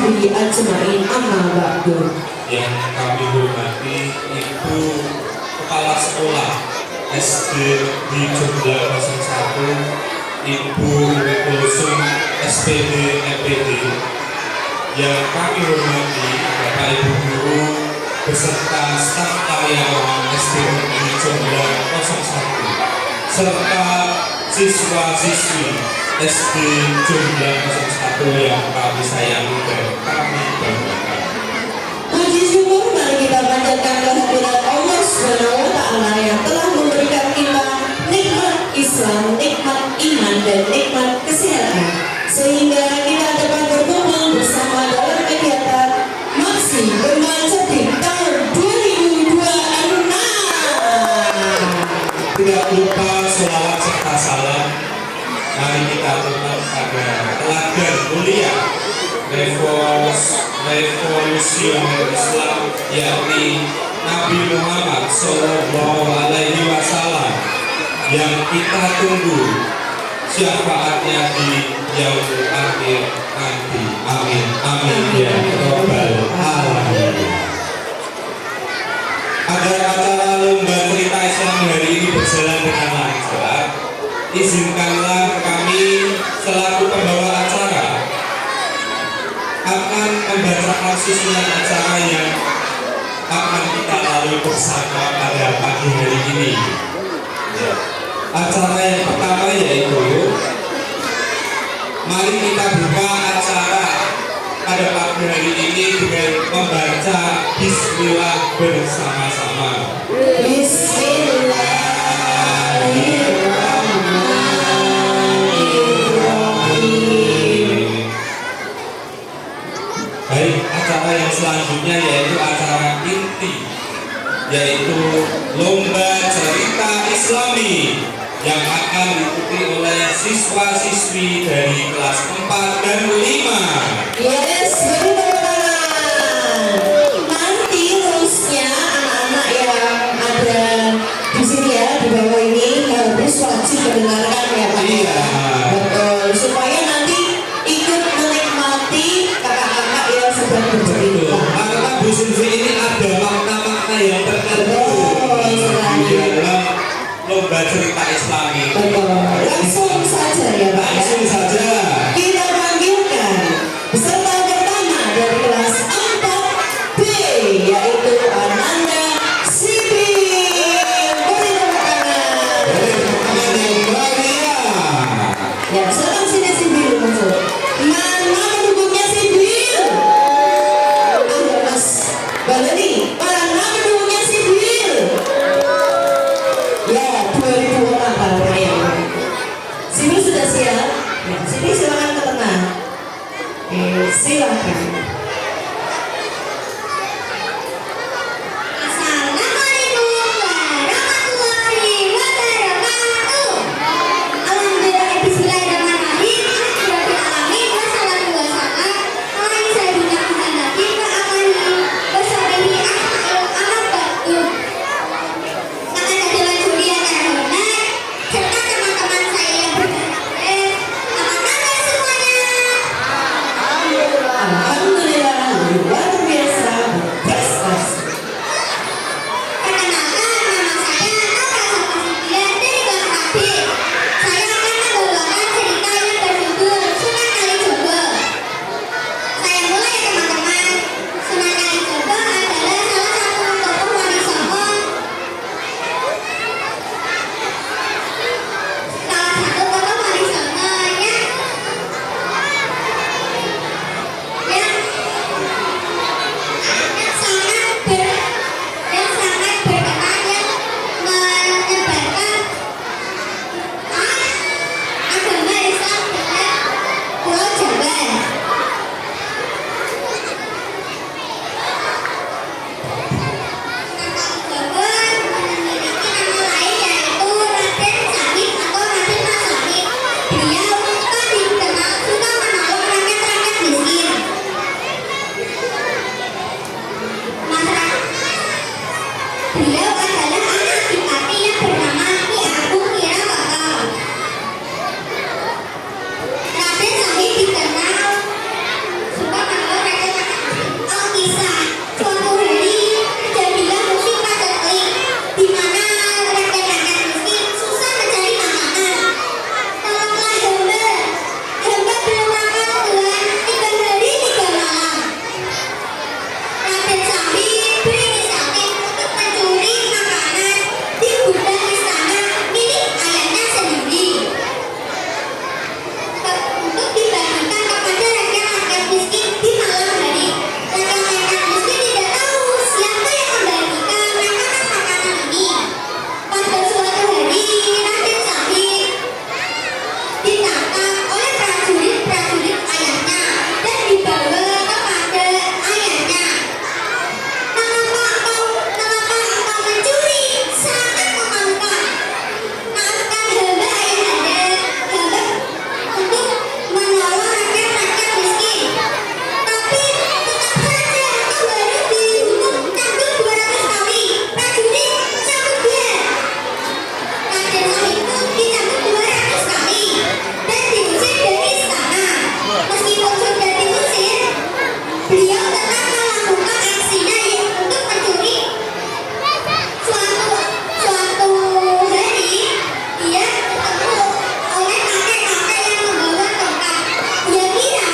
sahbihi ajma'in amma ba'du. Yang kami hormati Ibu Kepala Sekolah SD di Jogja 01, Ibu Kulsum SPD MPD. Yang kami hormati Bapak Ibu Guru beserta staf karyawan SD di Jogja 01 serta siswa-siswi SD Jogja 01 yang kami sayangi dan kami banggakan. Puji syukur mari kita panjatkan kehadirat Allah Subhanahu wa Ta'ala yang telah memberikan kita nikmat Islam, nikmat iman, dan nikmat kesehatan, sehingga kita dapat berkumpul bersama dalam kegiatan Maksi Bermain Cerdik tahun 2026. Tidak lupa sholawat serta salam. Mari kita tetap pada teladan mulia revolusioner Islam, yakni Nabi Muhammad Sallallahu Alaihi Wasallam, yang kita tunggu syafaatnya di yaumul akhir nanti. Amin amin ya rabbal alamin. Agar acara lomba cerita Islam hari ini berjalan dengan lancar, izinkanlah kami selaku pembawa acara akan membacakan susunan acara yang akan kita lalui bersama pada pagi hari ini. Acara yang pertama yaitu mari kita buka acara pada pagi hari ini dengan membaca Bismillah bersama-sama. Bismillahirrahmanirrahim. Baik, acara yang selanjutnya yaitu acara inti, yaitu lomba cerita Islami yang akan diikuti oleh siswa-siswi dari kelas 4 dan 5. Yes, beri tepuk tangan. Nanti terusnya anak-anak yang ada di sini ya, di bawah ini harus wajib mendengarkan ya Pak. Iya. Betul, supaya nanti ikut menikmati kakak-kakak yang sedang bercerita. Karena Bu Sylvi ini ada makna-makna yang tertentu di dalam lomba cerita Islami. Betul, langsung saja ya Pak. Langsung saja. Kita panggilkan peserta pertama dari kelas 4B, yaitu Ananda Sibil. Beri tepuk tangan. Ya, silakan sini Sibil masuk. Mana pendukungnya Sibil? Ada Mas Baleni. Mana pendukungnya Sibil? Ya, 2000 orang kalau yang Sibil sudah siap? Ya, Sibil silakan ke tengah. Silakan. Assalamualaikum warahmatullahi wabarakatuh. Alhamdulillah, bismillahirrahmanirrahim. Alhamdulillahirrahmanirrahim. Wassalatu wassalam ala sayyidina Muhammadin wa alihi washabihi amat ba'du. Akan ada juri yang terhormat serta teman-teman saya yang berbahagia. Apa kabar semuanya? Alhamdulillah. ditata oleh prajurit-prajurit ayahnya dan dibawa kepada ayahnya. Mengapa engkau mencuri? Sangat memalukan. Maafkan hamba ayahanda, hamba untuk menolong rakyat-rakyat miskin. Tapi tetap saja engkau harus dihukum cambuk 200 kali. Prajurit, cambuk dia. Raden Sahid pun dicambuk 200 kali dan diusir dari istana. Meskipun sudah diusir, beliau tetap melakukan aksinya untuk mencuri. Suatu hari dia ketemu oleh kakek-kakek yang membawa tongkat. Dia kira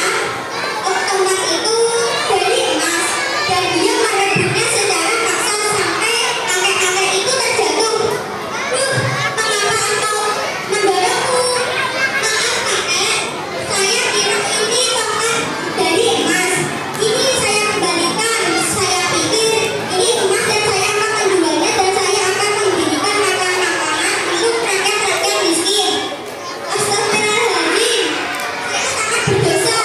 tongkat itu dari emas dan dia merebutnya secara paksa sampai kakek-kakek itu terjatuh. Mengapa engkau mendorongku? Maaf kakek, saya kira ini tongkat dari emas. Ini saya kembalikan. Saya pikir ini emas dan saya akan menjualnya dan saya akan memberikan makan-makanan untuk rakyat-rakyat miskin. Astagfirullahaladzim, saya sangat berdosa.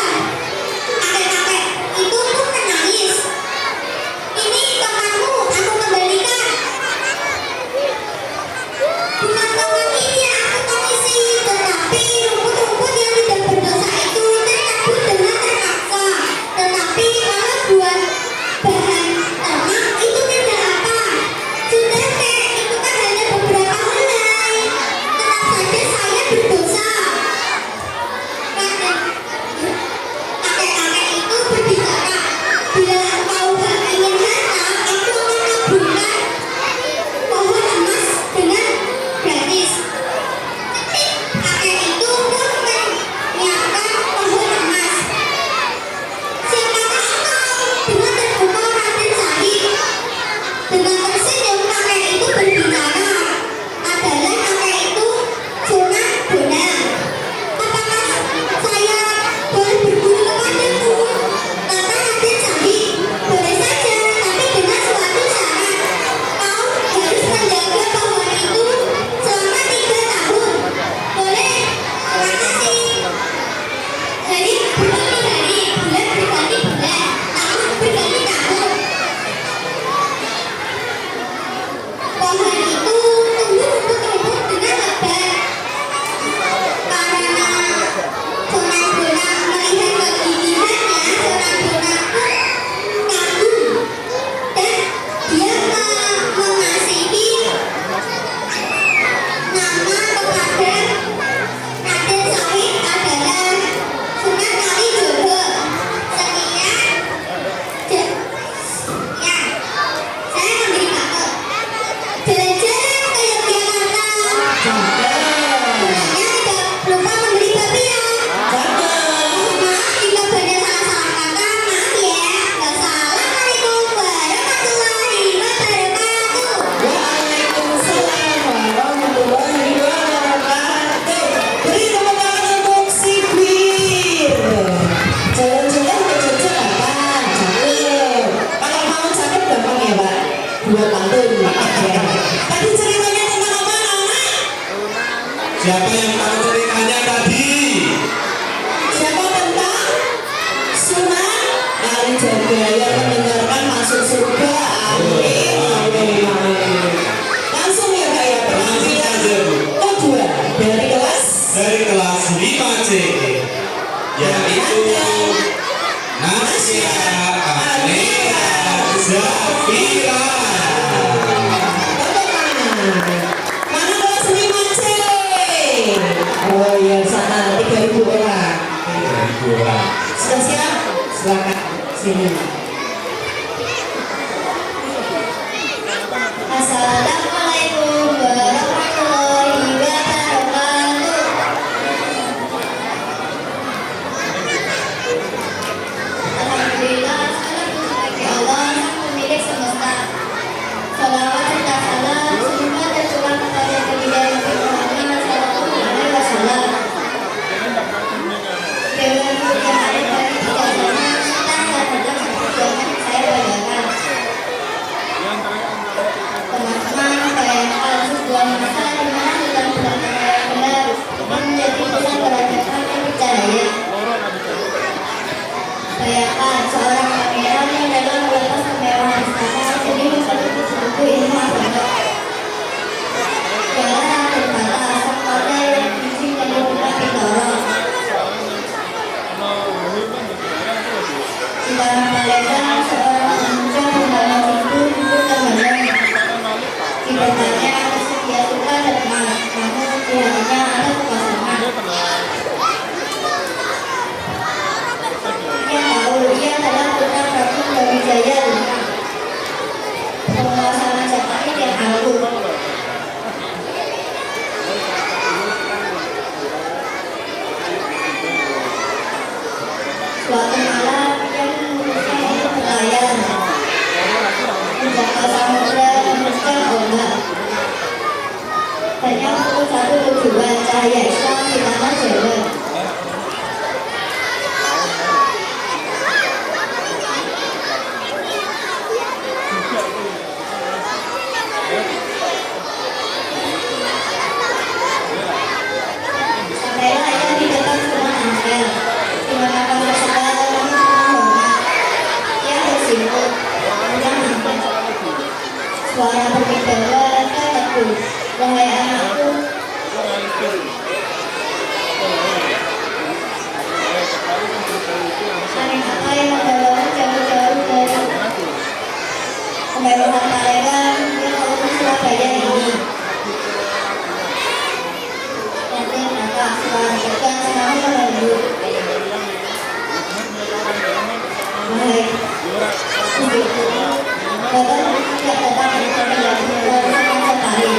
Kakek-kakek itu pun menangis. Ini tongkatmu, aku kembalikan. Bukan tongkat ini yang aku komisi, tetapi rumput-rumput yang tidak berdosa itu tercabut dengan terpaksa. Tetapi kalau buat bahan ternak itu tidak apa. Sudah kek, itu kan hanya beberapa helai. Tetap saja saya berdosa. Kakek-kakek itu berbicara, bila engkau ingin harta, aku akan kabulkan pohon emas dengan gratis. Ketik, kakek itu pun menyiapkan pohon emas. Siapakah engkau? Dengan terpukau Raden Sahid. Dengan tersenyum kakek itu berbicara, adalah kakek itu Sunan Bonang. Apakah saya boleh berguru kepadamu? Kata Raden Sahid, boleh saja, tapi dengan suatu syarat. Kau harus menjaga pohon itu selama 3 tahun. Boleh? Terima kasih. Hari berganti hari, bulan berganti bulan, tahun berganti tahun. Pohon itu tumbuh rumput-rumput dengan lebat. Karena Sunan Bonang melihat kegigihannya, Sunan Bonang pun kagum dan dia mengasihi nama kepada Raden Sahid adalah Sunan Kalijogo. Sekian, ya, saya memberi kakak. Jalan-jalan ke Yogyakarta. Sebenarnya tidak lupa memberi babian. Maaf jika banyak salah-salah kata, maaf ya. Wassalamualaikum warahmatullahi wabarakatuh. Waalaikumsalam warahmatullahi wabarakatuh. Beri tepuk tangan untuk si Bir. Jalan-jalan ke Yogyakarta, cakep. Kalau mau cakep gampang ya Pak, buat pantun. Tadi ceritanya tentang apa anak? Siapa yang tahu ceritanya tadi? Siapa tentang Sunan Kalijogo yang mendengarkan masuk surga. Amin. Amin. Amin. Langsung ya Pak ya, Langsung penampilan saja Bu. kedua dari kelas Dari kelas 5C, yaitu Nasya Amira Zafira. tepuk tangan. Mana kelas 5C? Oh iya, sana 3.000 orang. Sudah siap? Silakan sini. Assalamualaikum warahmatullahi wabarakatuh. Alhamdulillah, salatu bagi Allah yang pemilik semesta. Salawat serta salam semoga tercurah kepada baginda Nabi Muhammad SAW. Dewan yang ada dari bijaksana serta Cahaya Islam di Tanah Jawa. Sampailah yang di depan semua angkel. Dimana para saudara kami hormat, yang bersimpul, yang angkel. Suara berbicara kataku, wahai anakku, saling apa yang membawamu jauh-jauh dari kemewahan Palembang yang ke Surabaya ini. Nanti kakak suara tegas kamu menunggu. Wahai ibuku, bapak tidak datang untuk melihat sama sekali.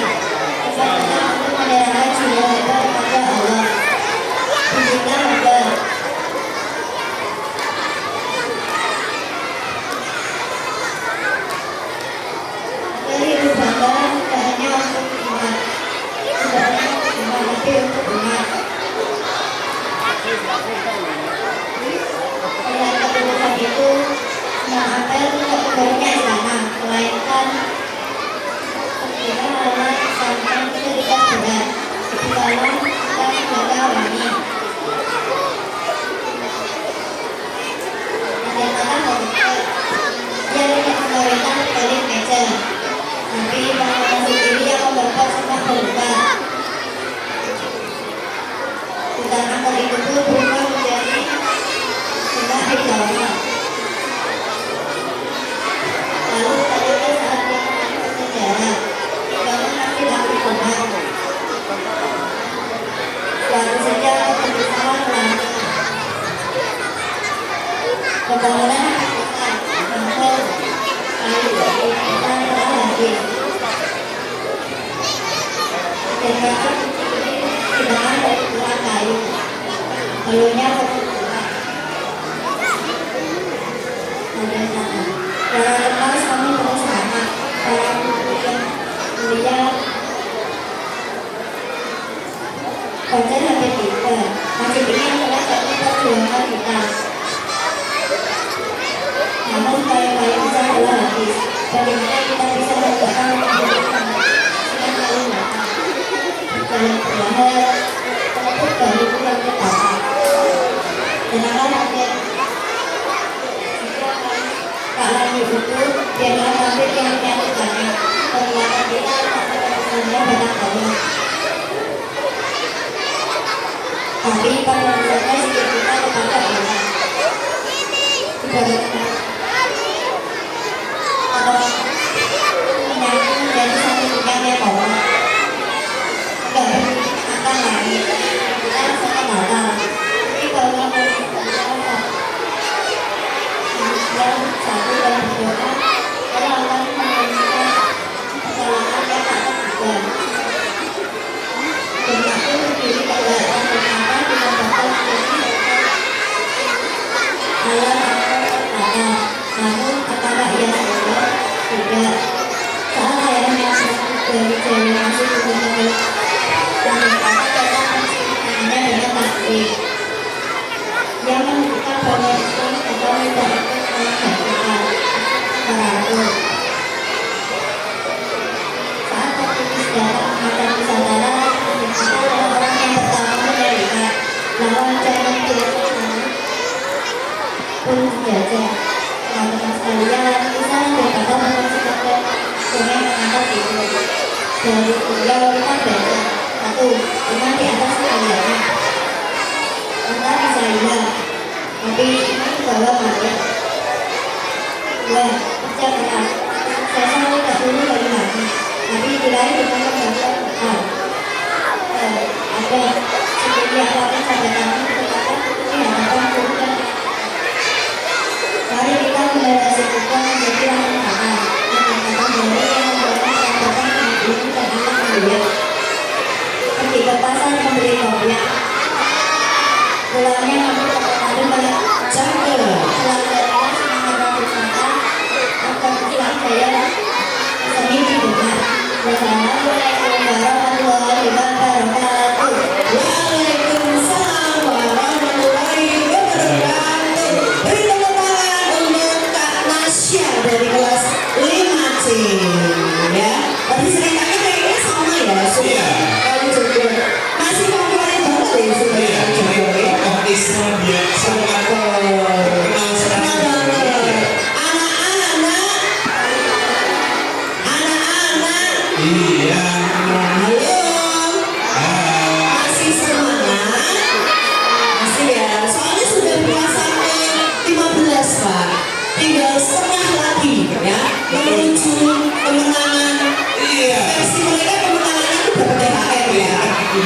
Bapak datang untuk menyerahkan jiwa bapak kepada Allah. Izinkan bapak. Dari ibu bangga tidak hanya untuk umat, tidak hanya untuk umat, tapi untuk umat. Dengan keputusan itu, semua apel tidak sebaliknya istana, melainkan ketika hal sampai ketika berat, ketika kita menjaga wangi. Bagaimana begitu? Dia tidak memerintah balik meja, tapi bangunan sendiri yang membawa semua berubah. Utama kali itu berubah menjadi sebuah hidangan. Lalu ketika saat dia mengambil sejarah, bangun masih lagi benar. Suatu saja kebesaran melanda. Pembangunan besar, bangkok, kayu, kita telah hadir. Jembatan ini dibangun dari tulang kayu, perlunya berbenturan. Ada sana. Para lepas kami bersama, para mulia, konser hampir tiba. Masih ingin telah satu perjuangan kita. Namun upaya-upaya kita telah habis. Bagaimana kita bisa membuatkan kehidupan dengan lalu datang dalam perlahan menutup dari bulan pertama. Tenanglah hadir. Tak lagi itu, biarlah hampir yang menyatukannya. Penguatan kita tak sebenarnya banyak banget. Tapi pada dasarnya sikap kita kepada Allah. Ibaratnya menyatu menjadi satu dengan yang Allah. Enggak berpikir akan lagi. Kita rasakan batal. Tapi kalau yang satu dan berdoa, Allah akan menemukan kesalahan yang tak terduga. Berlaku berdiri kegiatan bersama dengan batal menjadi Allah akan berkata, namun apakah ia salah? Tidak. Saat saya masuk dari jalan masuk ke rumah dan berkata datang menceritakannya dengan takdir. Yang menunjukkan bahwa Islam atau tidak ikut menggantikan Baraku. Saat aktivis datang akan wisatara, kita adalah orang yang pertama menerima lawan jangan tidak pun dijajah. Teman-teman sekalian, kita berkata bahwa sekedar dengan mengangkat itu dari beliau kita belajar satu, iman di atas segalanya. Kita bisa hilang, tapi iman bawa mati. Dua, kerja keras. Kesuksesan tidak dulu dari hati, tapi diraih dengan kebaikan bekal. Ada seperti apapun pada kami berkata di hadapan guru dan mari kita mendarasi Tuhan menjadi orang pertama, mengatakan dari yang membuatnya mengatakan ibu dan anak mulia. Pergi ke pasar membeli kopiah. Pulangnya kami terpengaruh pada Cakep. pelajaran semangat wisata akan pulang saya seni di rumah. Wassalamualaikum warahmatullahi wabarakatuh.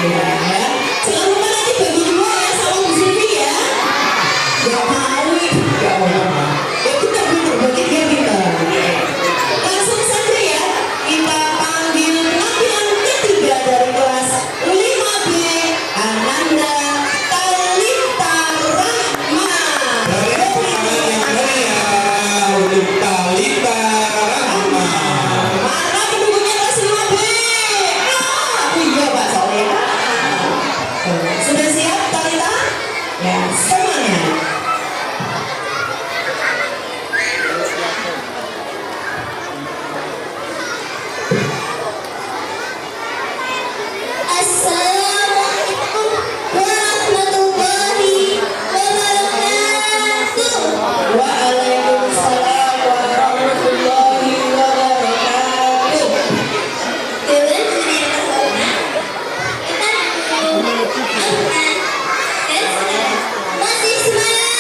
Ya. Jangan lupa nanti bagi dua ya sama Bu Sylvie ya. Gak mau itu. Gak mau. Ya kita berbagi dia kita. Langsung saja ya. Kita panggil penampilan ketiga dari kelas 5B Ananda Talita Rahma. Dari tangan yang meriah untuk Talita Rahma. Mana pendukungnya kelas 5B? Iya Pak Soleh. Sudah siap Talita? Ya, semuanya. Assalamualaikum warahmatullahi wabarakatuh. Waalaikumsalam warahmatullahi wabarakatuh. Dewan Juri terhormat, kita dan sekarang masih semangat.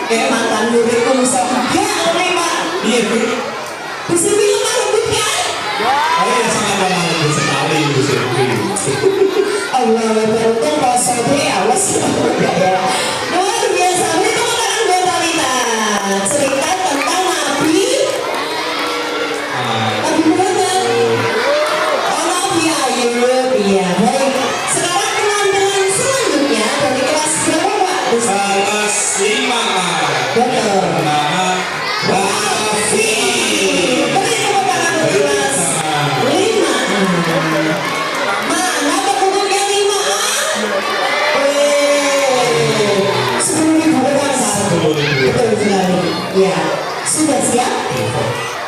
kayak mantan muridku ya oleh Pak. Iya Bu. Bisa bilang lembut kan? Oh ya sangat lembut sekali Bu Sylvie. Allah beruntung kosong awas ya. Luar biasa itu kan anggota kita cerita tentang Nabi Muhammad. Oh Nabi Ayub ya baik. Sekarang penampilan selanjutnya dari kelas berapa Pak? Kelas 5. Betul. Bernama Raffi. Beri tepuk tangan untuk kelas 5. Mana pokoknya yang 5 sebelum dibuka betul sekali. Ya, sudah siap?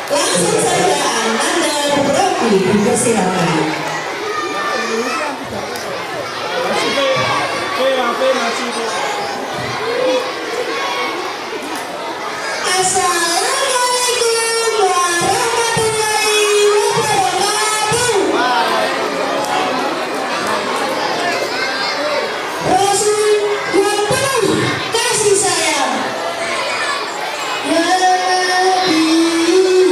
Langsung saja Anda beberapa dipersilakan. Assalamualaikum warahmatullahi wabarakatuh. Rasul yang penuh kasih sayang, ya Nabi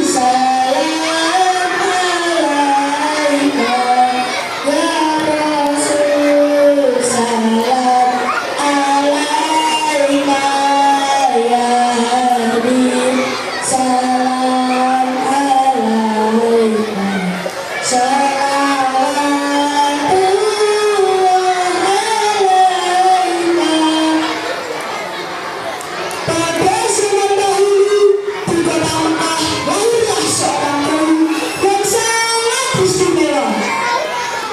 salam alaika, ya Rasul salam alaika, ya Habib salam alaika, pada zaman dahulu di kota Mekah lahirlah seorang peri yang sangat istimewa.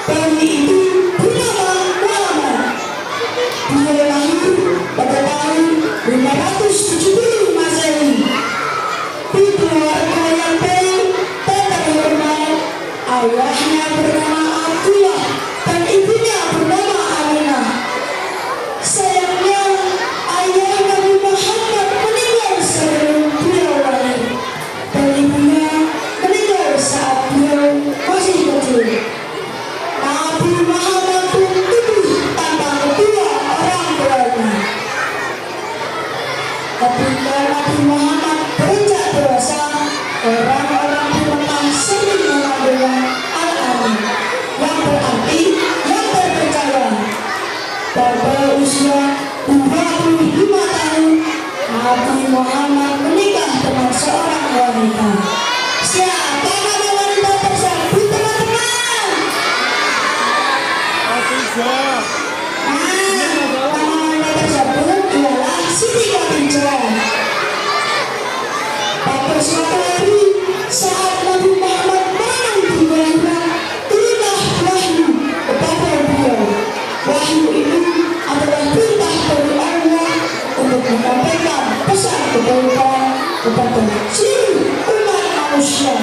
Peri itu bernama Muhammad. Dia lahir pada tahun 570 Masehi. Di keluarga yang baik, tetapi hormat. Ayahnya bernama Abdullah dan ibunya bernama Aminah. Sayangnya, ayah Nabi Muhammad meninggal sebelum beliau lahir dan ibunya meninggal saat beliau masih kecil. Nabi Muhammad pun tumbuh tanpa kedua orang tuanya. Ketika Nabi Muhammad beranjak dewasa, orang-orang di Mekah sering memanggilnya Al-Amin, yang berarti yang terpercaya. Pada usia 25 tahun, Nabi Muhammad menikah dengan seorang wanita. Siapa nama wanita tersebut, teman-teman? Nama wanita tersebut ialah Siti Khadijah. Pada suatu hari, saat Nabi Muhammad menanam di kelahiran, turunlah wahyu kepada beliau. Wahyu itu adalah perintah dari Allah untuk menyampaikan pesan kebaikan kepada seluruh umat manusia.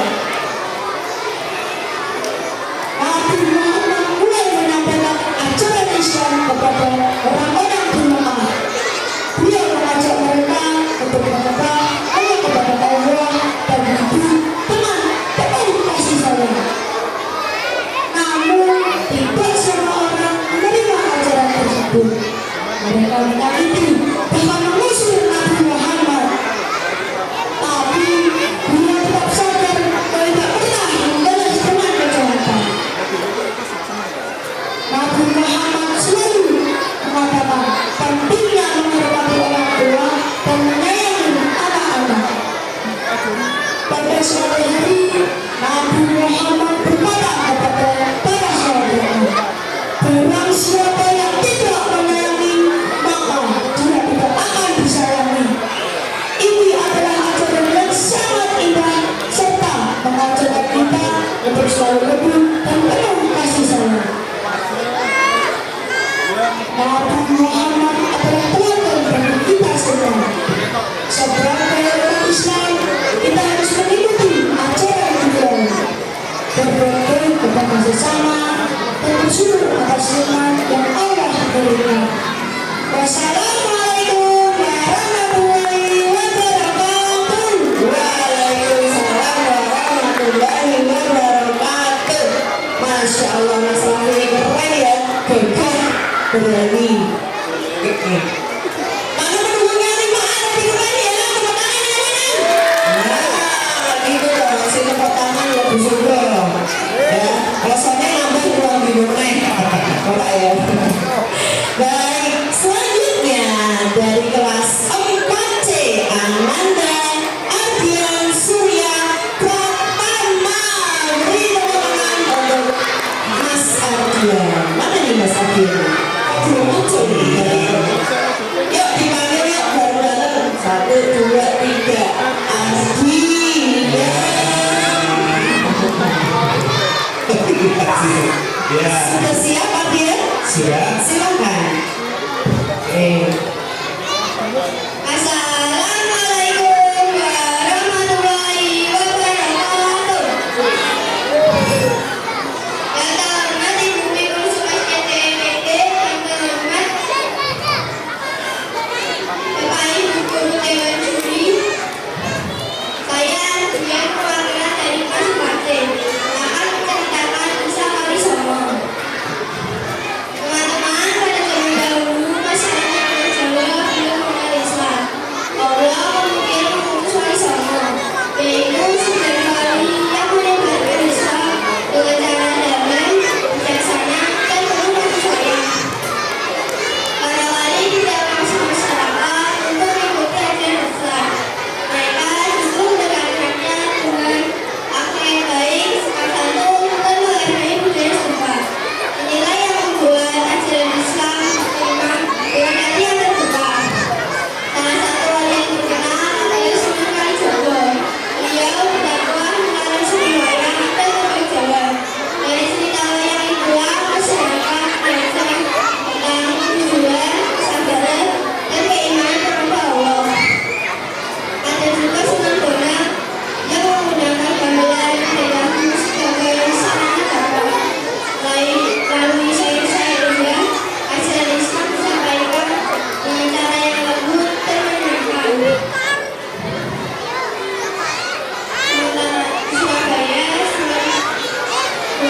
Nabi Muhammad mulai menyampaikan ajaran Islam kepada orang-orang di Mekah. Beliau mengajak mereka untuk menyembah hanya kepada Allah dan hidup dengan penuh kasih sayang. Namun tidak semua orang menerima ajaran tersebut. Mereka menyakiti bahkan mengusir Nabi Muhammad. Tapi beliau tetap sadar bahwa 1, 2, 3. Ardi. Ya. Ya, Sudah siap Ardian? sudah. Silakan. Assalamualaikum warahmatullahi wabarakatuh. Yang terhormat Ibu Bikul Sumas KTMD, yang terhormat Bapak Ibu Guru Dewan Juri, saya Dian perwakilan dari Mas Martin akan menceritakan kisah Wali Songo. Teman-teman, pada zaman dahulu masyarakat Jawa belum mengenal Islam. Allah kemudian mengutus Wali Songo, yaitu sebagai wali yang menyebarkan Islam dengan cara damai, bijaksana, dan penuh kasih sayang. Para wali tidak memaksa masyarakat untuk mengikuti ajaran Islam. Mereka justru mendekatkannya dengan akhlak yang baik, sikap santun, dan menghargai budaya setempat. Inilah yang membuat ajaran Islam diterima dengan hati yang terbuka. Salah satu wali yang terkenal adalah Sunan Kalijogo. Beliau berdakwah melalui seni wayang dan tembang Jawa. Dari cerita wayang itulah masyarakat belajar tentang tujuan, kesabaran, dan keimanan kepada Allah. Ada juga Sunan Bonang yang menggunakan gamelan daerahmu sebagai sarana dakwah. Melalui syair-syairnya, ajaran Islam disampaikan dengan cara yang lembut dan menyenangkan. Sementara di Surabaya, Sunan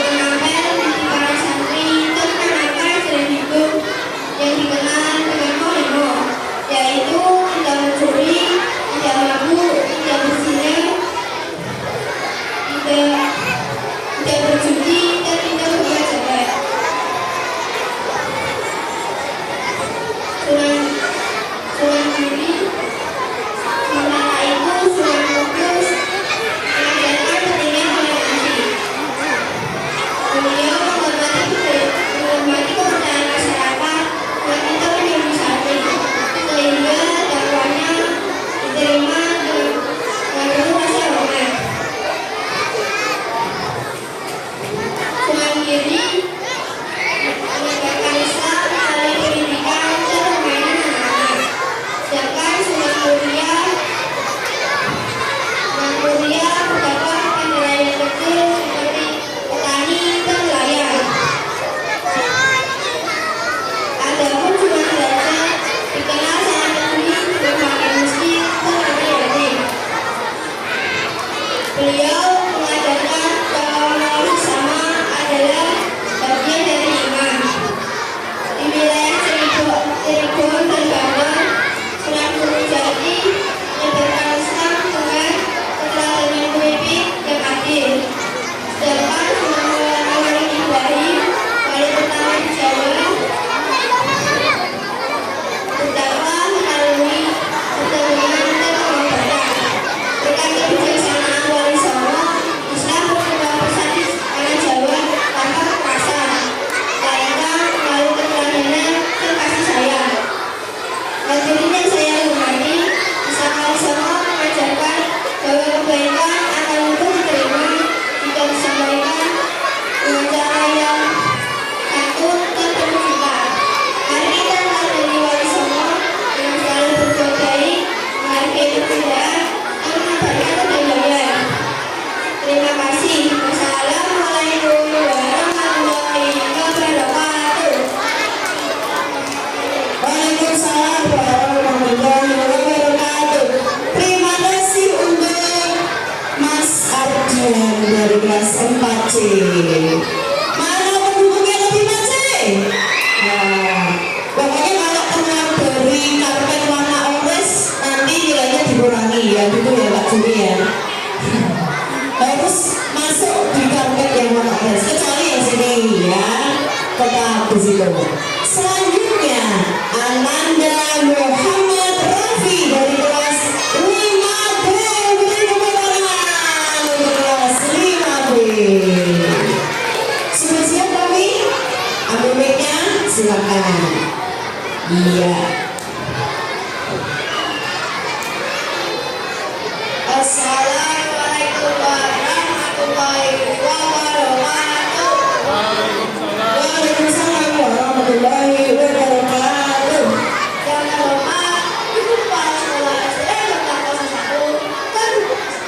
Ampel mendidik para santri untuk menanamkan ajaran hidup yang dikenal dengan Molimo, yaitu tidak mencuri, tidak mabuk, tidak berzina, tidak berjudi, dan tidak berbuat jahat. Sunan Giri, sementara itu Sunan Kudus mengajarkan pentingnya toleransi. Beliau menghormati kepercayaan masyarakat dan kita menjadi santri, sehingga dakwahnya diterima dengan penuh rasa hormat. Sunan Giri menegakkan Islam melalui pendidikan dan permainan anak-anak. Sedangkan Sunan Muria berdakwah kepada rakyat kecil seperti petani dan nelayan. Adapun Sunan Derajat dikenal sangat peduli dengan fakir miskin dan anak yatim. Beliau mengajarkan bahwa menolong sesama adalah bagian dari iman. Di wilayah Cirebon dan Banten, Sunan Gunung Jati menyebarkan Islam dengan keteladanan pemimpin yang adil. Sedangkan Sunan Muhammad Ibrahim, wali pertama di Jawa, berdakwah melalui perdagangan dan pengobatan. Berkat kebijaksanaan Wali Songo, Islam berkembang pesat di tanah Jawa tanpa kekerasan, melainkan melalui keteladanan dan kasih sayang. Hadirin yang saya hormati, Islam Wali Songo mengajarkan bahwa kebaikan akan mudah diterima jika disampaikan dengan cara yang santun dan penuh cinta. Mari kita meladeni Wali Songo dengan selalu berbuat baik, menghargai perbedaan, dan mengabarkan kebaikan. Terima kasih. Wassalamualaikum warahmatullahi wabarakatuh. Waalaikumsalam warahmatullahi wabarakatuh. Terima kasih untuk Mas Ardian dari kelas 4C. Mana pendukungnya lebih C? Nah, pokoknya kalau pernah beri karpet warna orange nanti nilainya dikurangi ya, gitu ya Pak Juri ya. Harus masuk di karpet yang warna orange, kecuali yang sini ya, tetap di situ. Selanjutnya Ananda Muhammad Rafi dari kelas 5B. Beri tepuk tangan untuk kelas 5B. Sudah siap kami? Ambil mic-nya, silakan. Iya. Assalamualaikum warahmatullahi wabarakatuh. Waalaikumsalam warahmatullahi wabarakatuh. Yang terhormat Ibu Kepala Sekolah SD Negeri Kelas 1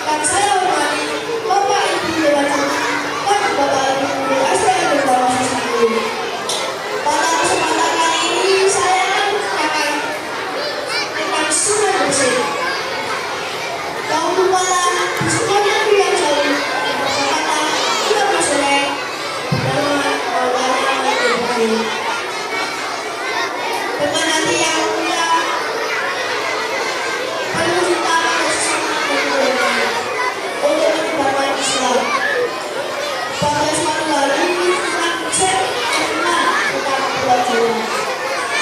dan saya hormati Bapak Ibu Dewan dan Bapak Ibu Guru SD Negeri Kelas 1. Pada kesempatan kali ini saya akan tentang sungai bersih. Kaum kepala sekolah negeri yang jauh berkata, kita bersore bernama Maulana Ibrahim. Dengan hati yang mulia, penuh cinta dan semangat dan keluarga untuk menyebarkan Islam. Pada suatu hari, Sunan Gusek pernah tentang Pulau Jawa.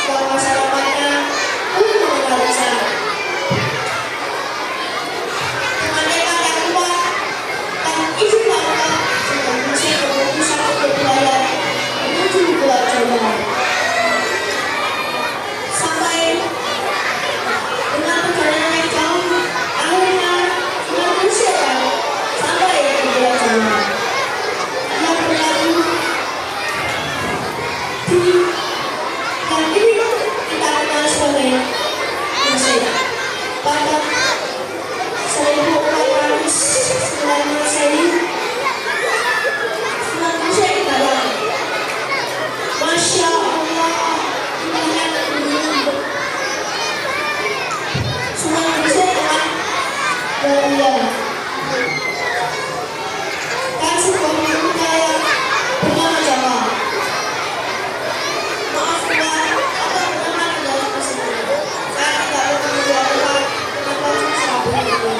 Bahwa masyarakatnya pun mengenal Islam. Dengan tekad yang kuat dan izin Allah, Sunan Gusek memutuskan untuk berlayar menuju Pulau Jawa. Sampai dengan perjalanan yang jauh, akhirnya Sunan Gusek sampai di Pulau Jawa. Ia berlalu di yang ini kita kenal sebagai Gusek. Pada 1409 Masehi, Sunan Gusek datang. Masya Allah, banyak gunung. Sunan Gusek telah berlian. Dan sebuah gunung yang bernama Jawa. Maaf Tuhan, apa bernama dalam tersebut? Saya tidak bertanggung kenapa susah begitu.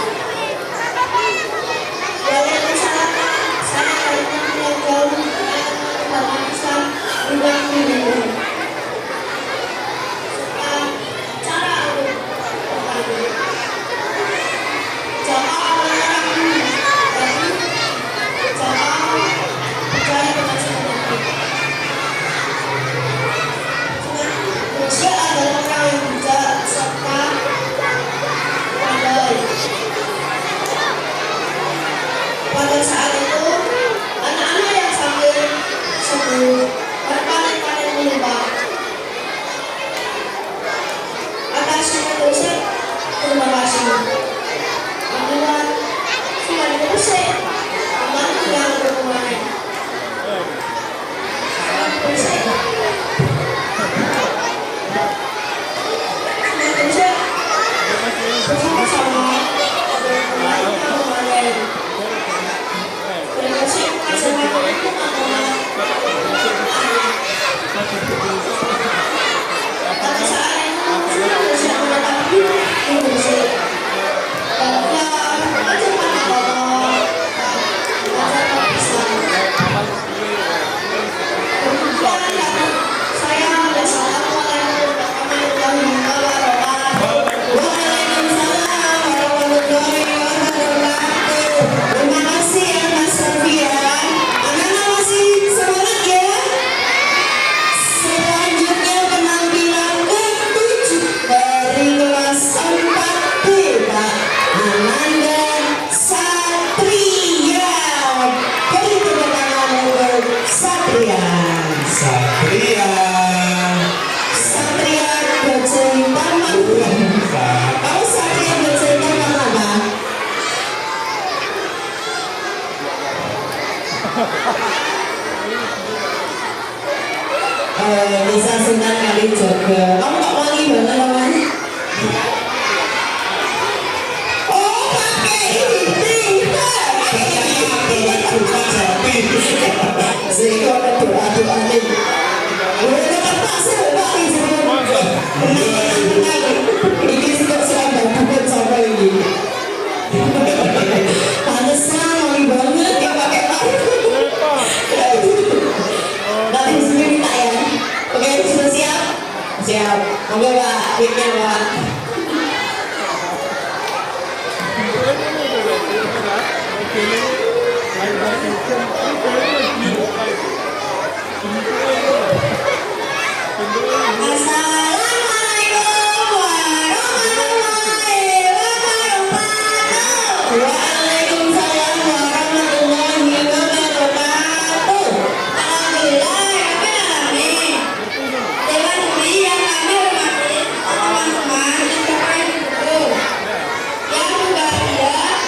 Waalaikumsalam, saya dari negeri yang jauh dengan teman Islam juga minum. Serta cara untuk bertanya. Jamaah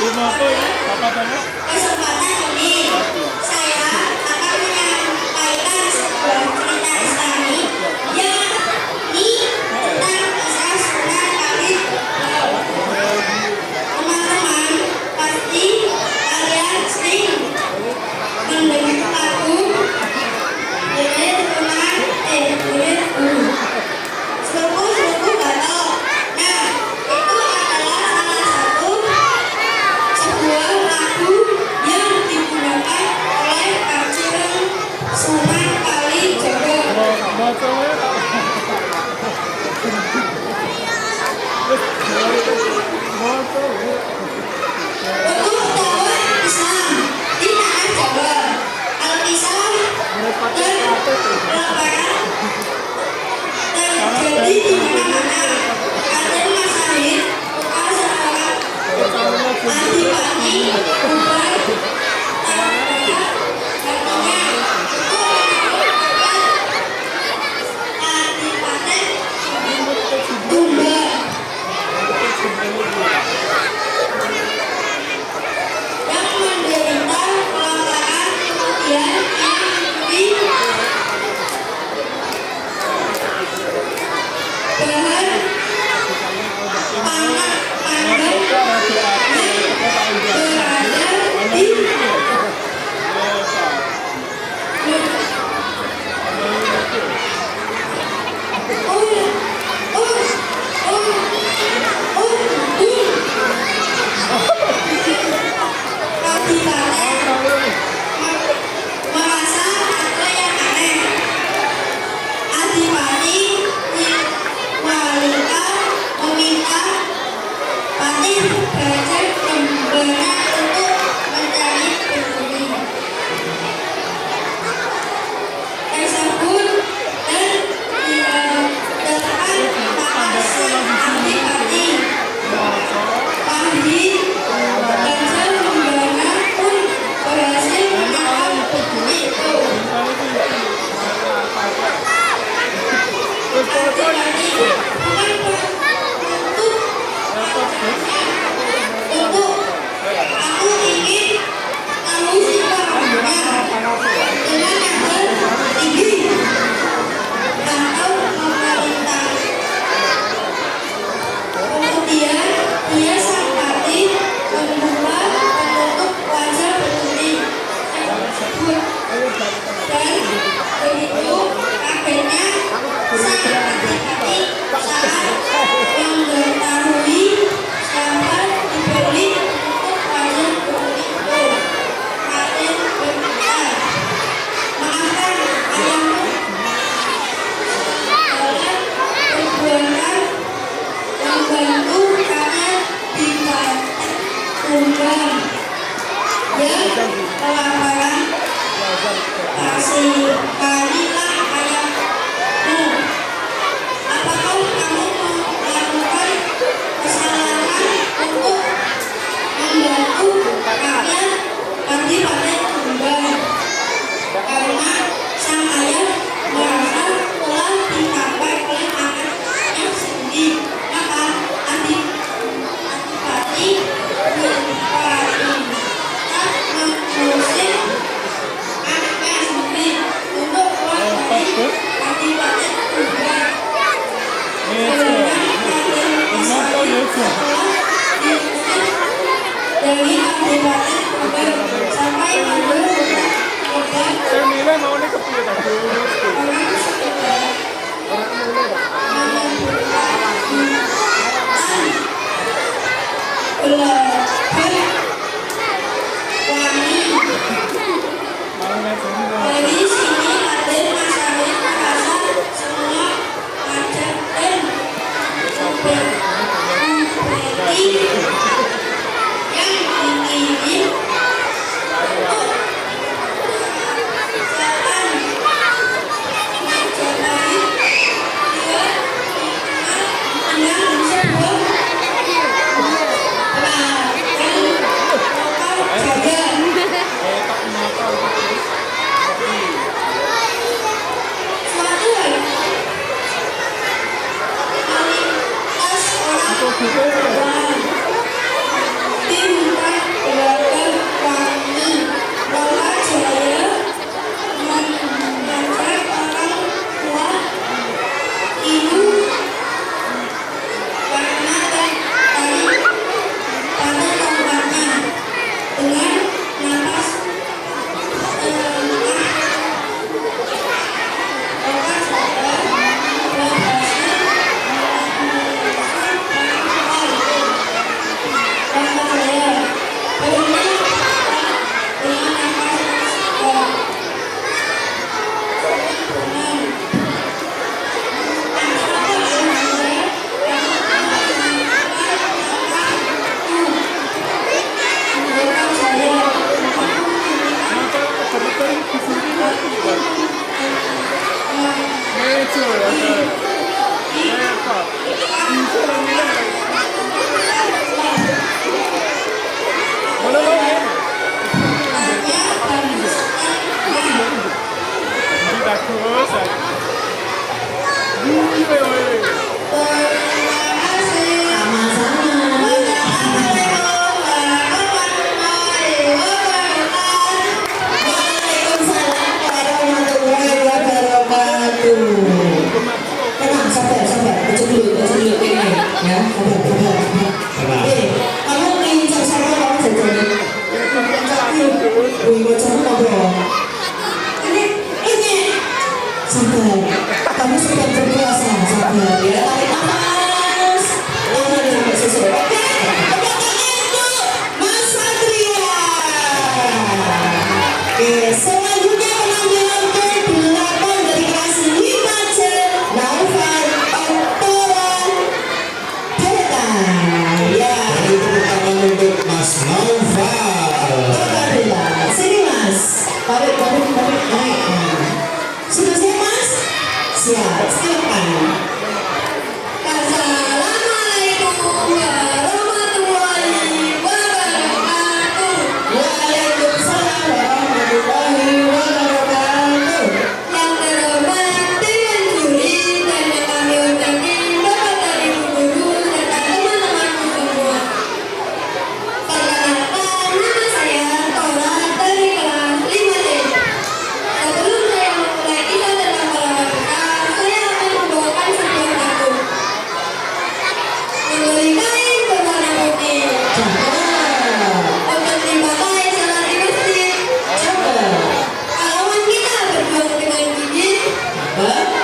Kesempatan ini saya akan menyampaikan sebuah cerita Islami yakni tentang kisah Sunan Kalijogo. Teman-teman, pasti kalian sering mendengar lagu Bulir Tunan Bulir Guru. Suku-suku Batok. Nah, itu adalah salah satu sebuah lagu yang digunakan oleh Kanjeng Sunan Kalijogo. Untuk dakwah Islam di tanah Jawa, Alkisah kelaparan terjadi di mana-mana. Raden Masahid bukan seorang adipati bukan tanpa artinya Kadipaten Tumbang yang menderita kelaparan kemudian mengikuti bahan pangan pangan yang berada di Kadipaten merasa ada yang aneh. Adipati Walika meminta Patih Gajah Jembrana untuk mencari pencuri tersebut dan dihadapkan pada sang adipati. Patih Gajah Jembrana pun berhasil menangkap pencuri itu. Adipati bukan untuk aku ingin tahu sifat orangnya dengan nada tinggi atau memerintah. Kemudian dia sang patih membuat penutup wajah pencuri tersebut dan begitu kagetnya sang adipati saat mengetahui siapa diberi penutup wajah pencuri itu. Raden berkata, maafkan ayahmu dalam perbuatan membantu kalian di Tumbang yang kelaparan. Kasih kalilah ayahmu. Apakah kamu melakukan kesalahan untuk membantu kalian Kadipaten Tumbang? Karena sang ayah merasa telah dicapai oleh anaknya sendiri, maka Adipati mengusir anaknya sendiri untuk keluar dari Kadipaten Tumbang. Dari Kadipaten Tumbang sampai pada orang sekitar belahan wangi. Dari sini Raden Masahid merasa semua pajak dan kompeti yang dikirim untuk jalan Majapahit dia dengan sebuah lokal jaya. Suatu hari melintas orang tua Cakep. Untuk terima kasih sangat impresif. Cakep. Pahlawan kita berjuang dengan gigih, Cakep.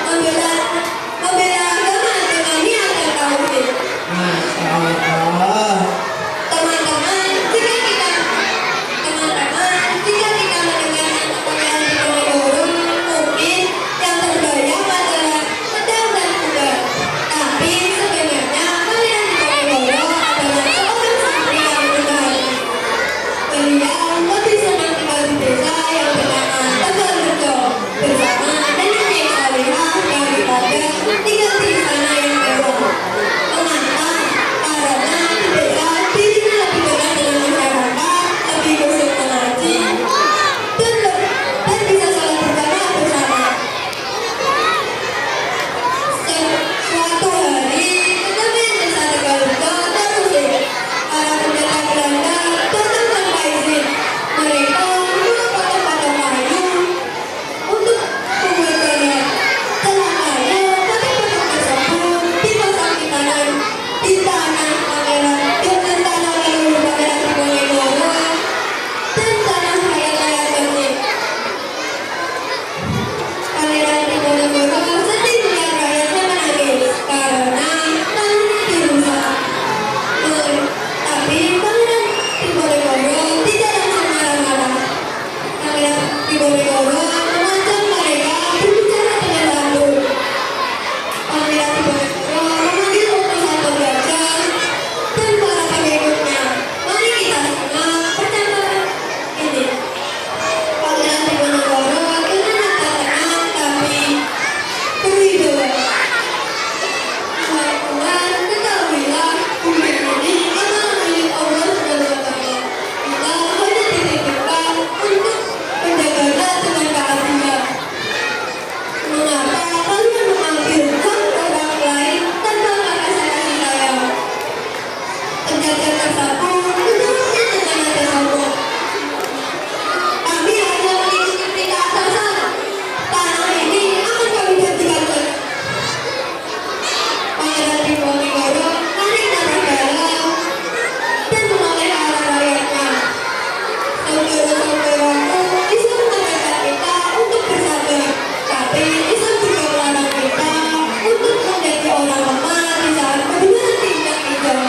membela agama dengan niat dan tauhid. Masya Allah. Teman-teman, jika kita mendengar pemilihan Diponegoro, mungkin yang terbayang adalah pedang dan kuda. Tapi sebenarnya pemilihan Diponegoro adalah seorang santri yang rendah hati. Beliau lebih senang tinggal di desa yang bernama Tegalrejo bersama neneknya Salihah daripada tinggal di istana yang mewah. Mengapa? Karena di desa dirinya lebih dekat dengan masyarakat, lebih khusyuk mengaji, dan bisa saling berjamaah bersama. Suatu hari, kemudian desa Tegalrejo terusik. Para pendeta Belanda datang tanpa izin. Mereka membawa potong-potong kayu untuk membuat jalan. Celakanya, potong-potong tersebut dipasang di tanah pangeran dan tanah leluhur Pangeran Diponegoro dan tanah rakyat-rakyat kecil. Pangeran Diponegoro sedih melihat rakyatnya menangis karena tanahnya dirusak. Tapi Pangeran Diponegoro tidak langsung marah-marah. Pangeran Diponegoro mengajak mereka berbicara dengan lembut. Pangeran Diponegoro memanggil utusan penjajah dan para pengikutnya. Mari kita simak percakapan ini. Pangeran Diponegoro dengan nada tenang tapi berwibawa. Tuhan, ketahuilah bumi ini adalah milik Allah SWT. Kita hanya dititipkan untuk menjaganya dengan keadilan. Mengapa kalian mengambil hak orang lain tanpa rasa kasih sayang? Penjajah tersebut menjawabnya dengan nada sombong. Kami hanya mengikuti perintah atasan. Tanah ini akan kami gantikan lagi. Pangeran Diponegoro narik nafas dalam dan menoleh ke arah rakyatnya. Saudara-saudaraku, Islam mengajarkan kita untuk bersabar, tapi Islam juga melarang kita untuk menjadi orang lemah di saat kebenaran diinjak-injak.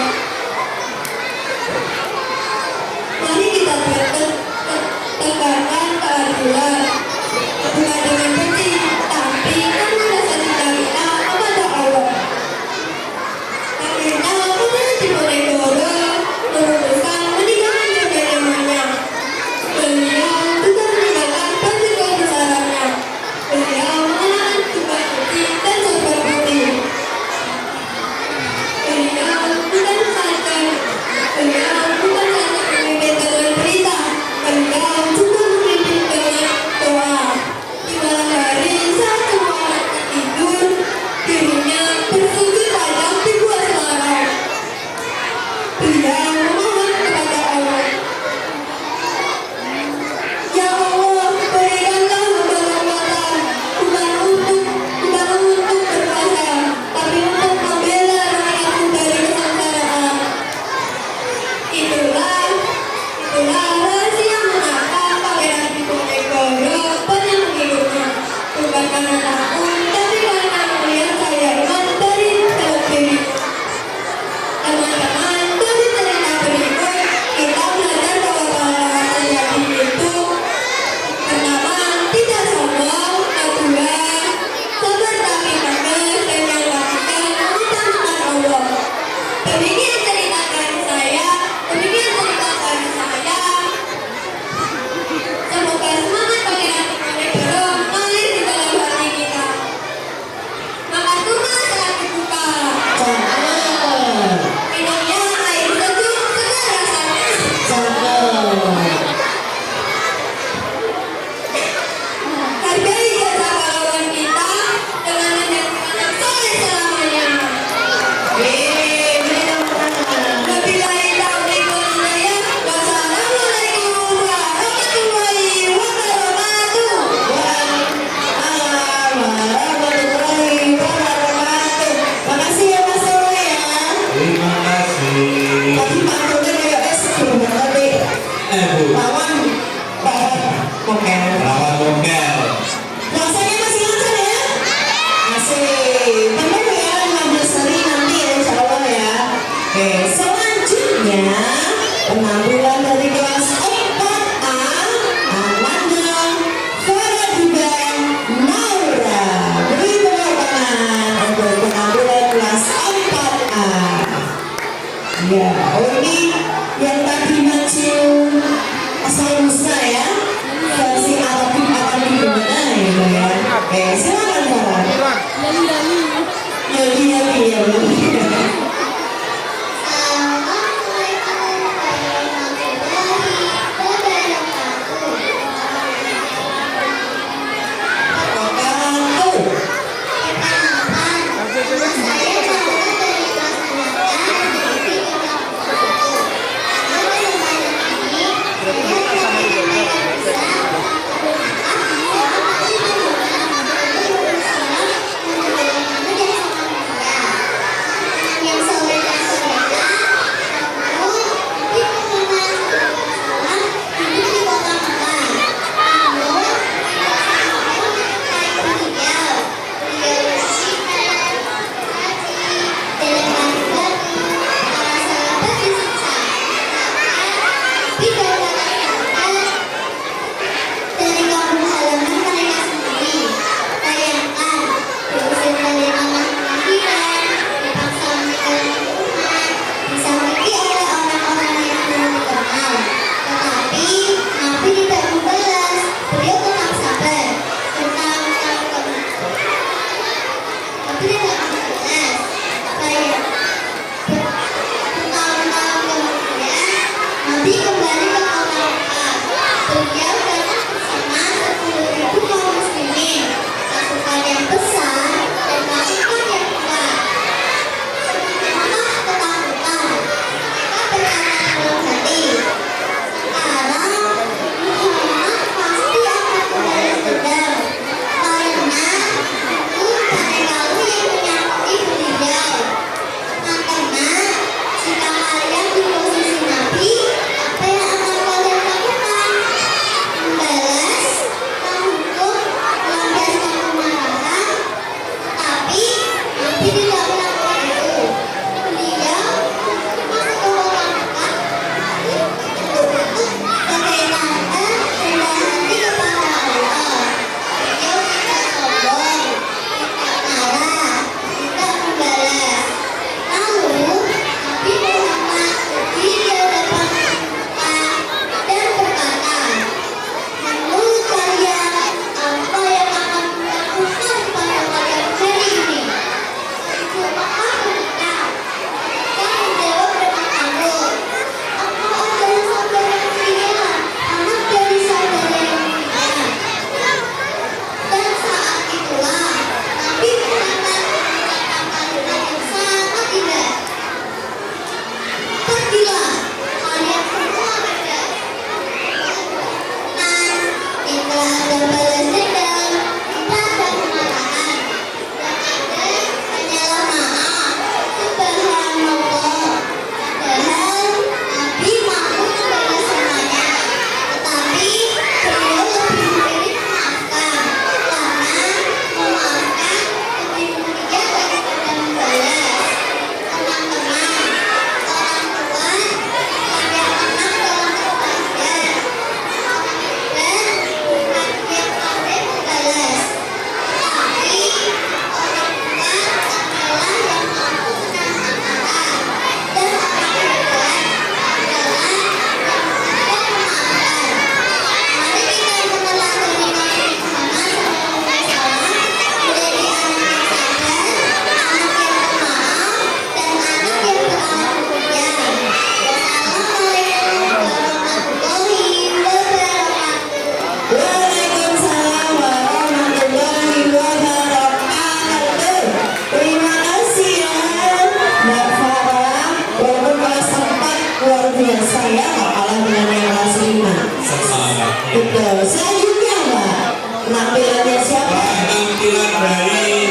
biasa ya, nggak kalah dengan yang kelas 5. Semangat. Betul. Selanjutnya Mbak, penampilannya siapa? Penampilan dari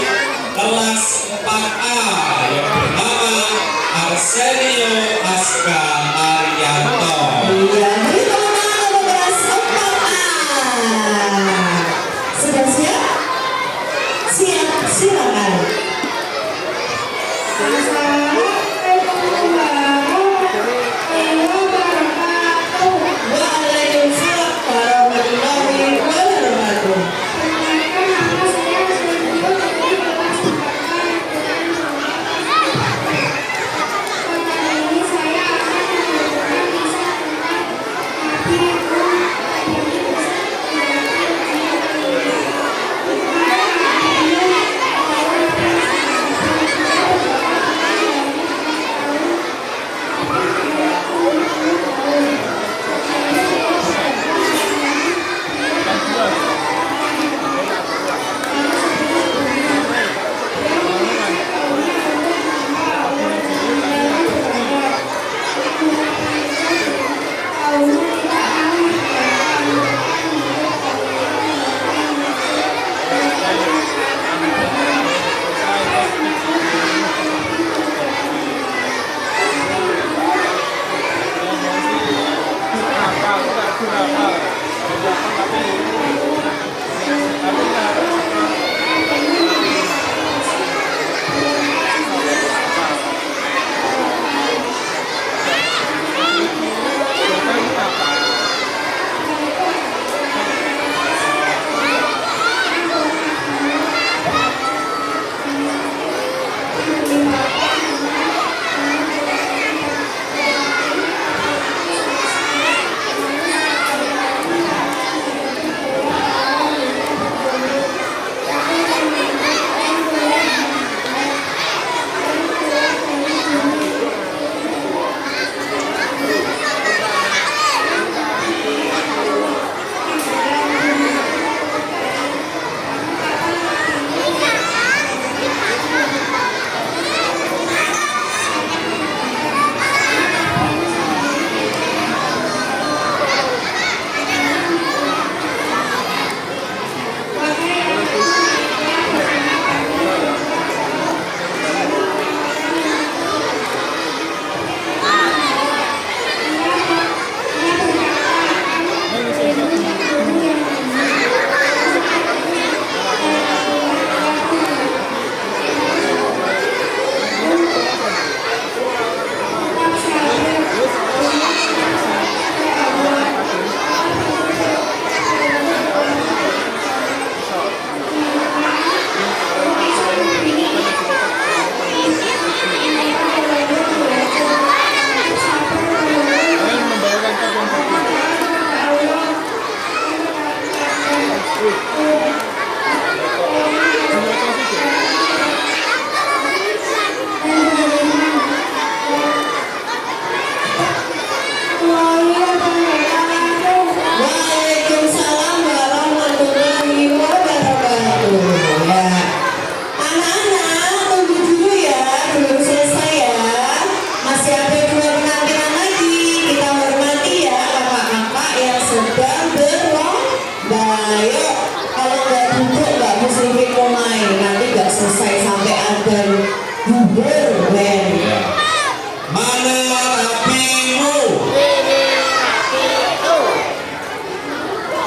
kelas 4A yang bernama Arsenio Aska Arianto. Iya, beri tepuk tangan untuk kelas 4A. Sudah siap? Siap, silakan. Waalaikumsalam warahmatullahi wabarakatuh. Perkenalkan nama saya Sergio dari kelas 4A dengan kali ini saya akan menceritakan kisah tentang Nabi Nuh yang Waalaikumsalam warahmatullahi wabarakatuh. Ya. Anak-anak, tunggu dulu ya, belum selesai ya. Masih ada 2 penampilan lagi. Kita hormati ya kakak-kakak yang sedang berlomba. Yuk, kalau nggak duduk nggak mesti mulai. Nanti nggak selesai sampai ada bubar band. Mana rapimu?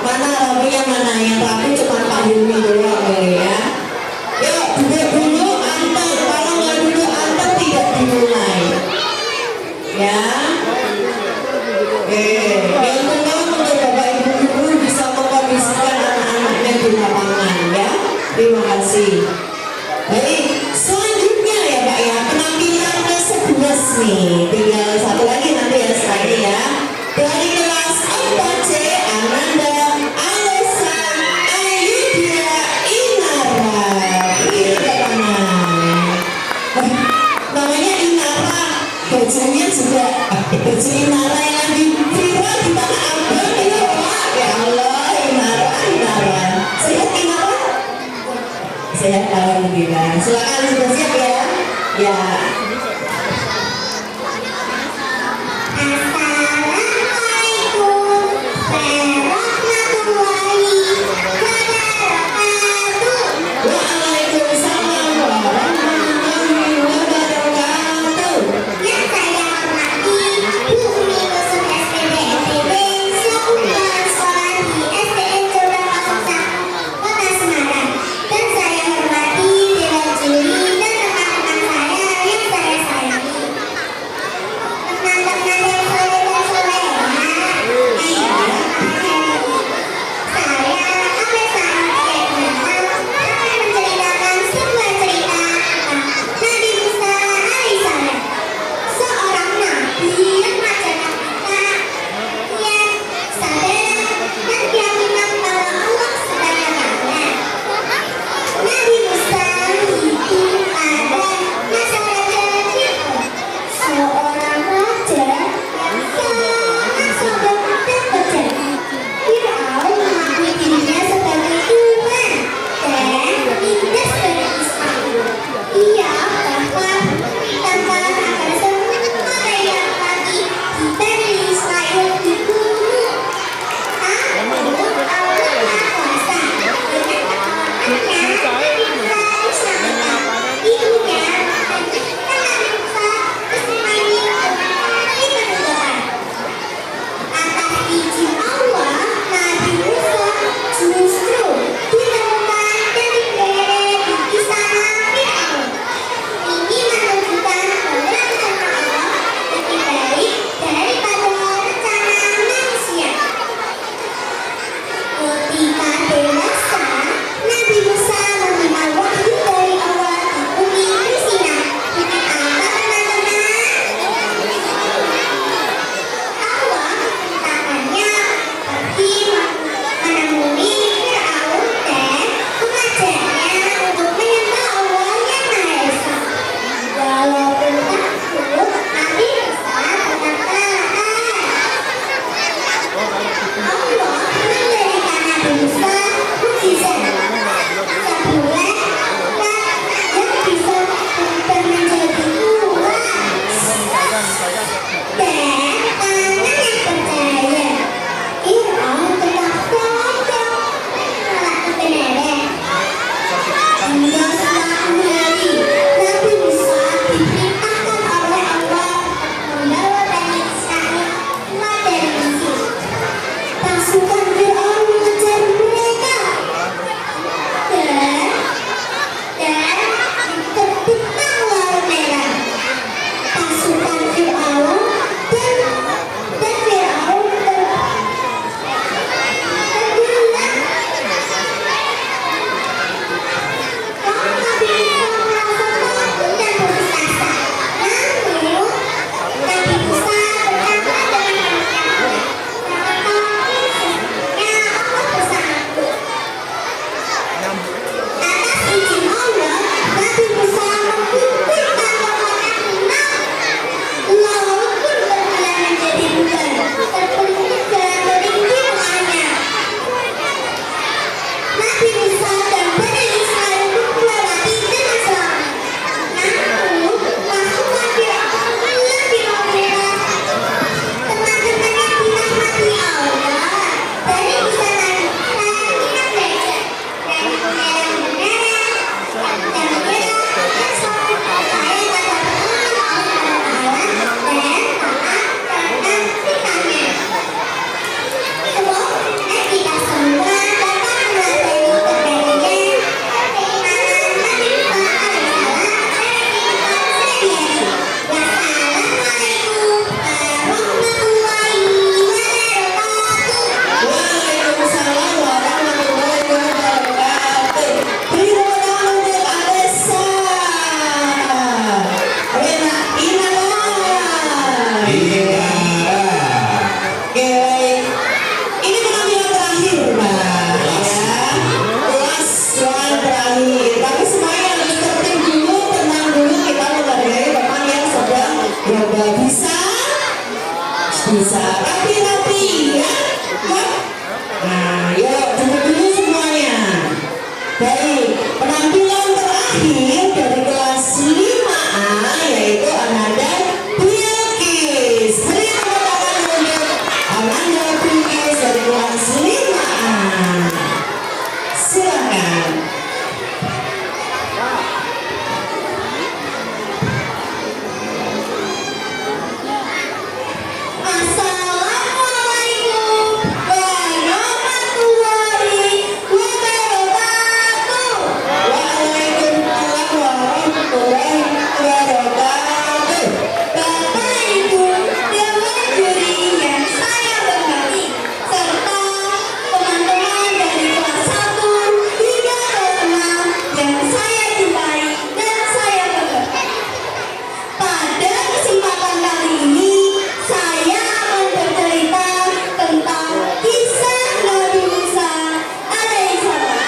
Mana rapinya mana? Yang rapi cuma Pak Hilmi doang ini ya. Yuk duduk dulu, antar. Kalau nggak duduk antar tidak dimulai. Ya. Yang kedua untuk Bapak Ibu guru bisa mengkondisikan anak-anaknya di lapangan ya. Terima kasih. Baik, selanjutnya ya Pak ya, penampilan ke-11 nih. Tinggal satu lagi nanti ya setelah ini ya. Dari kelas 4C, Ananda Alesa Ayudya Inara. Ini mana? Namanya Inara, bajunya juga baju Inara yang lagi viral di tanah abang ini Pak. Ya Allah, Inara, Inara. Sehat Inara? Sehat alhamdulillah. Silakan sudah siap ya? Ya. Assalamualaikum rapi-rapi ya. Ya. Nah, yuk duduk dulu semuanya. Baik, penampilan terakhir dari kelas 5A yaitu Ananda Bilkis. Beri tepuk tangan untuk Ananda Bilkis dari kelas 5A. Silakan. Assalamualaikum warahmatullahi wabarakatuh. Waalaikumsalam warahmatullahi wabarakatuh. Bapak Ibu Dewan Juri yang saya hormati, serta teman-teman dari kelas 1 hingga kelas 6 yang saya cintai dan saya banggakan. Pada kesempatan kali ini, saya akan bercerita tentang kisah Nabi Musa alaihissalam.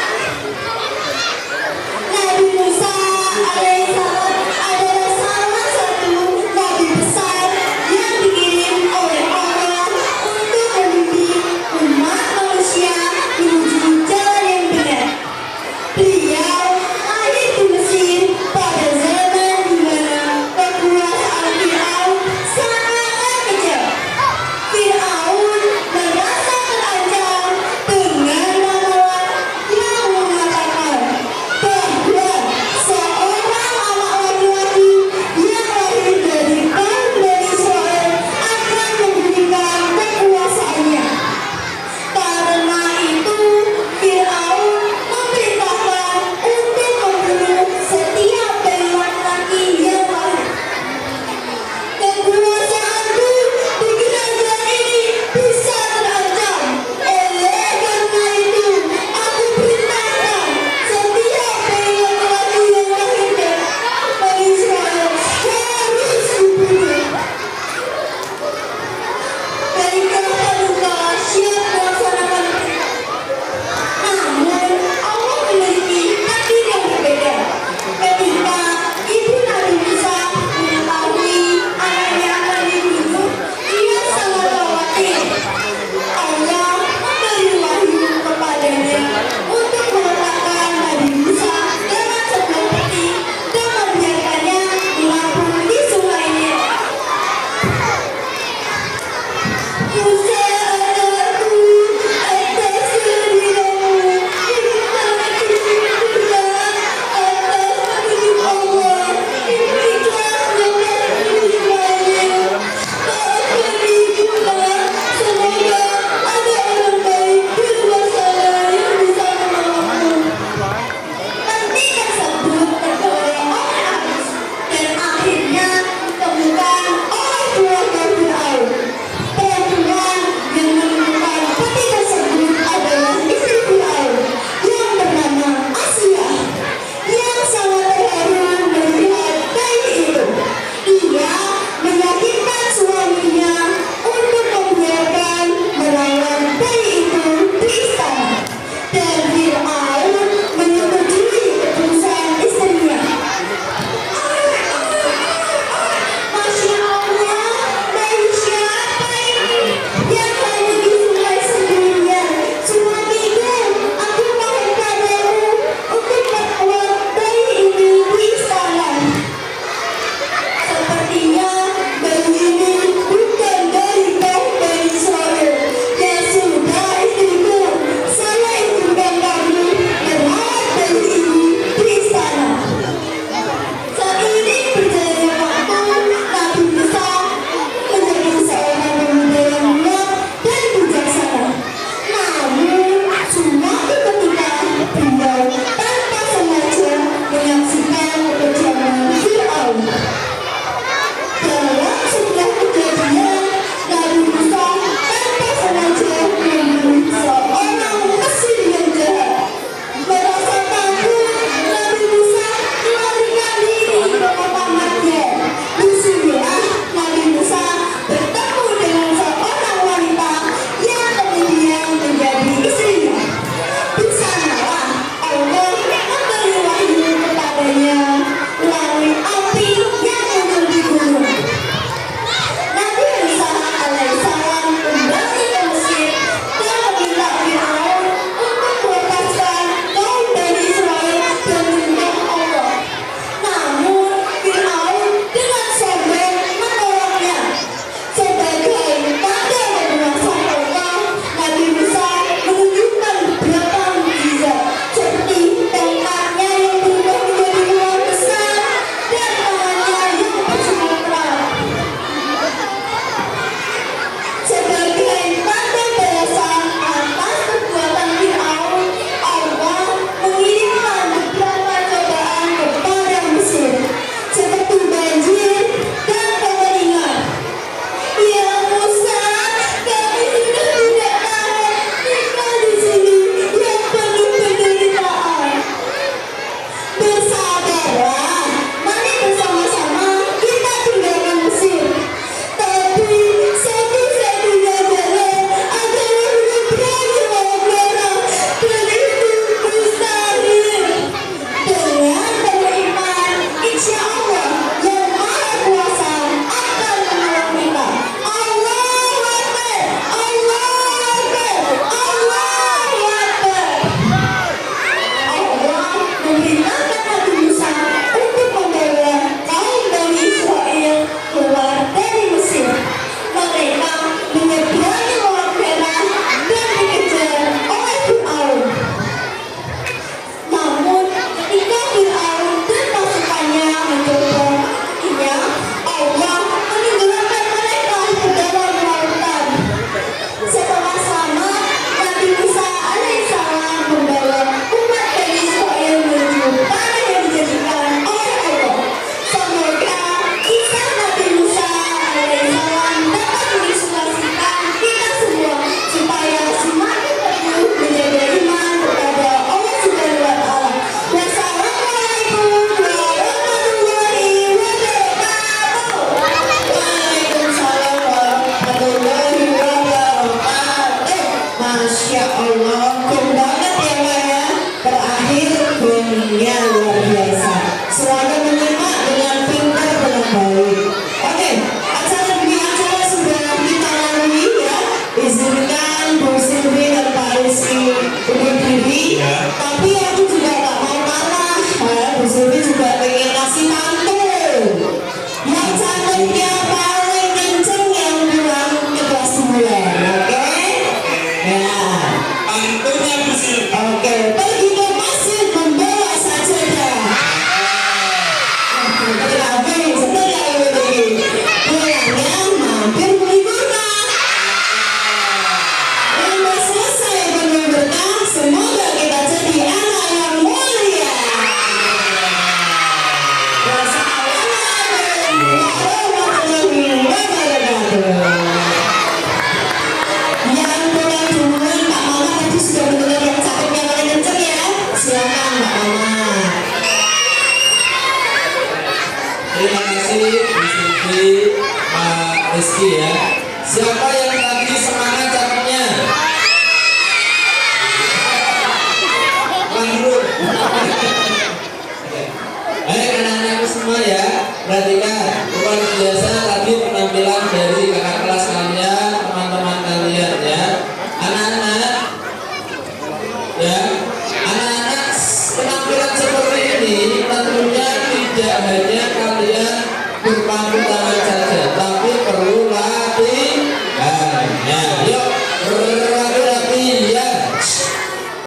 Nabi Musa alaihissalam adalah salah satu nabi besar yang dikirim oleh Allah untuk membimbing umat manusia menuju jalan yang benar. Beliau lahir di Mesir pada zaman di mana kekuasaan Firaun sangat kejam. Firaun merasa terancam dengan ramalan yang mengatakan bahwa seorang anak laki-laki yang lahir dari kaum Bani Israel akan memberikan kekuasaannya. Karena itu, Firaun memerintahkan untuk membunuh setiap bayi laki-laki yang lahir. Kekuasaanku di kerajaan ini bisa terancam. Oleh karena itu, aku perintahkan setiap bayi laki-laki yang lahir dari Bani Israel harus dibunuh. Baiklah Paduka, siap melaksanakan perintah. Namun, Allah memiliki takdir yang berbeda. Ketika ibu Nabi Musa mengetahui anaknya akan dibunuh, ia sangat khawatir. Allah memberi wahyu kepadanya untuk meletakkan Nabi Musa dalam sebuah peti dan membiarkannya mengapung di sungai Nil. Musa